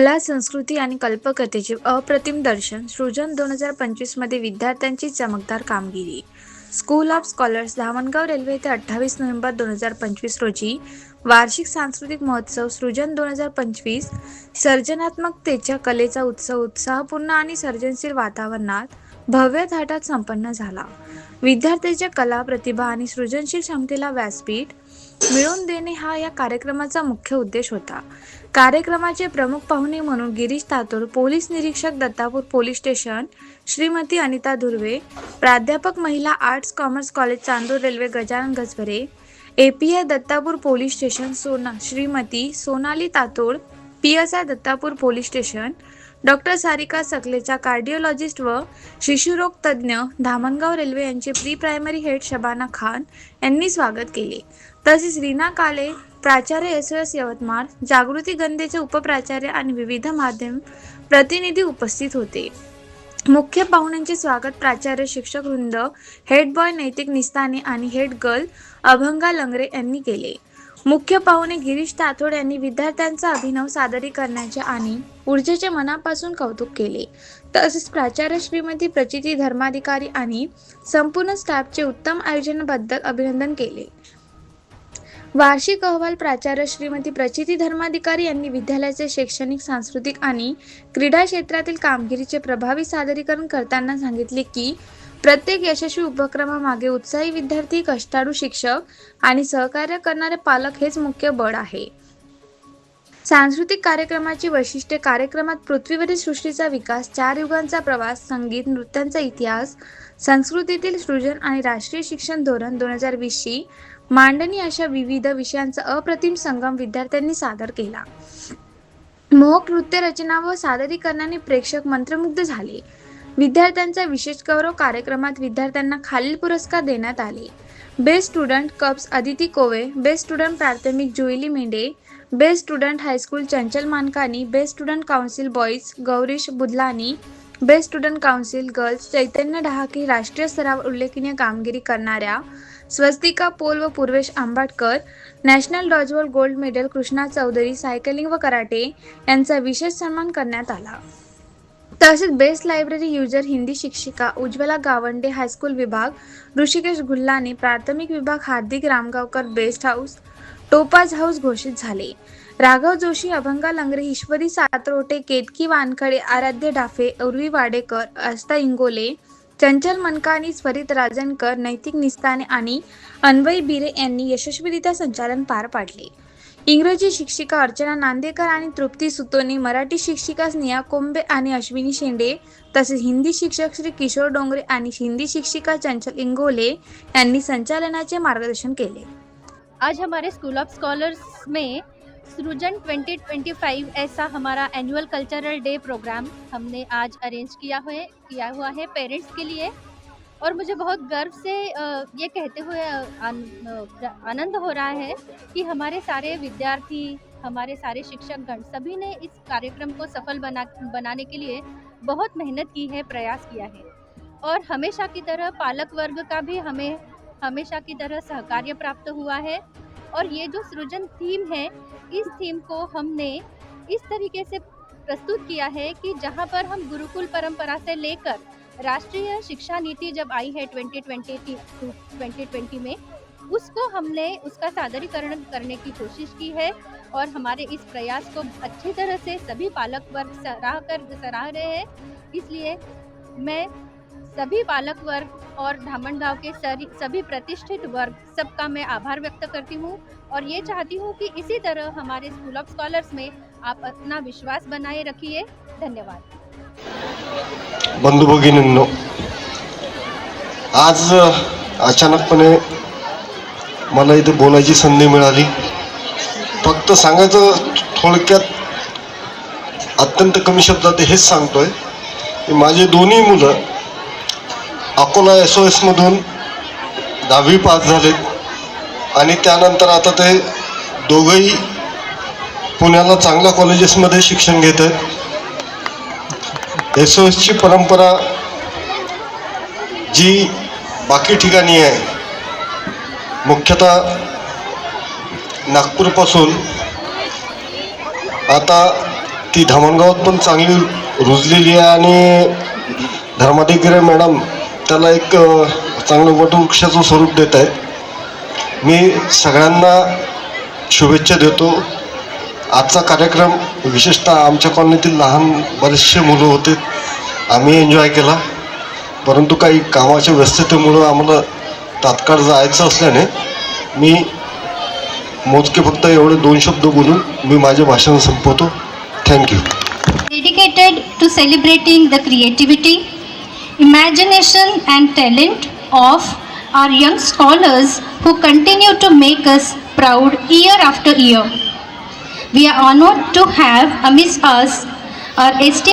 कला, संस्कृती आणि कल्पकतेचे अप्रतिम दर्शन सृजन 2025 मध्ये विद्यार्थ्यांची चमकदार कामगिरी. School of scholars Dhamangaon railway येथे 28 नोव्हेंबर 2025 रोजी वार्षिक सांस्कृतिक महोत्सव सृजन 2025 सर्जनात्मकतेच्या कलेचा उत्सव उत्साहपूर्ण आणि सर्जनशील वातावरणात भव्य थाटात संपन्न झाला. विद्यार्थ्यांच्या कला, प्रतिभा आणि सृजनशील क्षमतेला व्यासपीठ मिळवून देणे हा या कार्यक्रमाचा मुख्य उद्देश होता. कार्यक्रमाचे प्रमुख पाहुणे म्हणून गिरीश तातोड, पोलीस निरीक्षक, दत्तापूर पोलीस स्टेशन, श्रीमती अनिता धुर्वे, प्राध्यापक, Mahila arts commerce college, Chandur railway, Gajanan Gajbare, API Dattapur police station, Shrimati Sonali Tatod, PSI Dattapur police station, doctor Sarika Sakalecha, cardiologist व शिशुरोग तज्ज्ञ, धामणगाव रेल्वे यांचे pre primary head Shabana Khan यांनी स्वागत केले. तसेच रीना काले, प्राचार्य, SOS यवतमाळ, जागृती गंदेचे उपप्राचार्य आणि विविध माध्यम प्रतिनिधी उपस्थित होते. मुख्य पाहुण्यांचे स्वागत प्राचार्य, शिक्षक वृंद, हेड बॉय नैतिक निस्ताने आणि हेड गर्ल अभंगा लंगरे यांनी केले. मुख्य पाहुणे गिरीश तातोड यांनी विद्यार्थ्यांचा अभिनव सादरीकरणाचे आणि ऊर्जेचे मनापासून कौतुक केले. तसेच प्राचार्य श्रीमती प्रचिती धर्माधिकारी आणि संपूर्ण स्टाफचे उत्तम आयोजनाबद्दल अभिनंदन केले. वार्षिक अहवाल प्राचार्य श्रीमती प्रचिती धर्माधिकारी यांनी विद्यालयाचे शैक्षणिक, सांस्कृतिक आणि क्रीडा क्षेत्रातील कामगिरीचे प्रभावी सादरीकरण करताना सांगितले की प्रत्येक यशस्वी उपक्रमामागे उत्साही विद्यार्थी, कष्टाळू शिक्षक आणि सहकार्य करणारे पालक हेच मुख्य बळ आहे. सांस्कृतिक कार्यक्रमाची वैशिष्ट्ये. कार्यक्रमात पृथ्वीवरील सृष्टीचा विकास, 4 युगांचा प्रवास, संगीत, नृत्यांचा इतिहास, संस्कृतीतील सृजन आणि राष्ट्रीय शिक्षण धोरण 2020ची मांडणी अशा विविध विषयांचा अप्रतिम संगम विद्यार्थ्यांनी सादर केला. मोहक नृत्य रचना व सादरीकरणाने प्रेक्षक मंत्रमुग्ध झाले. विद्यार्थ्यांचा विशेष गौरव. कार्यक्रमात विद्यार्थ्यांना खालील पुरस्कार देण्यात आले. Best student cubs Aditi Kove, best student प्राथमिक Juili Mendhe, best student high school Chanchal Mankani, best student council boys Gaurish Budhlani, best student council girls Chaitanya Dahake. राष्ट्रीय स्तरावर उल्लेखनीय कामगिरी करणाऱ्या स्वस्तिका पोल व Purvesh Ambatkar, national dodgeball gold medal Krishna Chaudhari, cycling व कराटे यांचा विशेष सन्मान करण्यात आला. तसेच बेस्ट लायब्ररी युजर हिंदी शिक्षिका उज्ज्वला गावंडे, हायस्कूल विभाग ऋषिकेश गुल्लाने, प्राथमिक विभाग हार्दिक Ramgaonkar, best house topaz house घोषित झाले. राघव जोशी, अभंगा लंगरे, ईश्वरी सातरोटे, केतकी वानखडे, आराध्य डाफे, उर्वी वाडेकर, आस्था इंगोले, चंचल मनकानी, स्वरित राजनकर, नैतिक निस्ताने आणि अन्वय बिरे यांनी यशस्वीरित्या संचालन पार पाडले. इंग्रजी शिक्षिका अर्चना नांदेकर आणि तृप्ती सुतोनी, मराठी शिक्षिका स्नेहा कोंबे आणि अश्विनी शेंडे, तसेच हिंदी शिक्षक श्री किशोर डोंगरे आणि हिंदी शिक्षिका चंचल इंगोले यांनी संचालनाचे मार्गदर्शन केले. आज हमारे स्कूल ऑफ स्कॉलर्स में सृजन 2025 ऐसा हमारा एनुअल कल्चरल डे प्रोग्राम हमने आज अरेंज किया हुआ है पेरेंट्स के लिए, और मुझे बहुत गर्व से ये कहते हुए आनंद हो रहा है कि हमारे सारे विद्यार्थी, हमारे सारे शिक्षकगण सभी ने इस कार्यक्रम को सफल बनाने के लिए बहुत मेहनत की है, प्रयास किया है, और हमेशा की तरह पालक वर्ग का भी हमें हमेशा की तरह सहकार्य प्राप्त हुआ है. और ये जो सृजन थीम है, इस थीम को हमने इस तरीके से प्रस्तुत किया है कि जहाँ पर हम गुरुकुल परंपरा से लेकर राष्ट्रीय शिक्षा नीति जब आई है 2020 में, उसको हमने उसका सादरीकरण करने की कोशिश की है, और हमारे इस प्रयास को अच्छी तरह से सभी पालक वर्ग सराह रहे हैं. इसलिए मैं सभी पालक वर्ग और धामणगांव के सभी प्रतिष्ठित वर्ग सबका मैं आभार व्यक्त करती हूँ, और ये चाहती हूँ कि इसी तरह हमारे स्कूल ऑफ स्कॉलर्स में आप अपना विश्वास बनाए रखिए. धन्यवाद. बंधू भगिनींनो, आज अचानकपणे मला इथे बोलायची संधी मिळाली. फक्त सांगायचं थोडक्यात, अत्यंत कमी शब्दात हेच सांगतोय की माझे दोन्ही मुलं अकोला SOS मधून 10वी पास झालेत आणि त्यानंतर आता ते दोघंही पुण्याला चांगल्या कॉलेजेसमध्ये शिक्षण घेत आहेत. SOSची परंपरा जी बाकी ठिकाणी आहे, मुख्यतः नागपूरपासून आता ती धामणगावात पण चांगली रुजलेली आहे आणि धर्माधिकारी मॅडम त्याला एक चांगलं वटवृक्षाचं स्वरूप देत आहेत. मी सगळ्यांना शुभेच्छा देतो. आजचा कार्यक्रम विशेषतः आमच्या कॉलनीतील लहान बरेचसे मुलं होते, आम्ही एन्जॉय केला. परंतु काही कामाच्या व्यस्ततेमुळं आम्हाला तात्काळ जायचं असल्याने मी मोजके फक्त एवढे 2 शब्द बोलून मी माझे भाषण संपवतो. Thank you. Dedicated to celebrating the creativity, imagination and talent of our young scholars who continue to make us proud year after year. We are honored to have amidst us our esteemed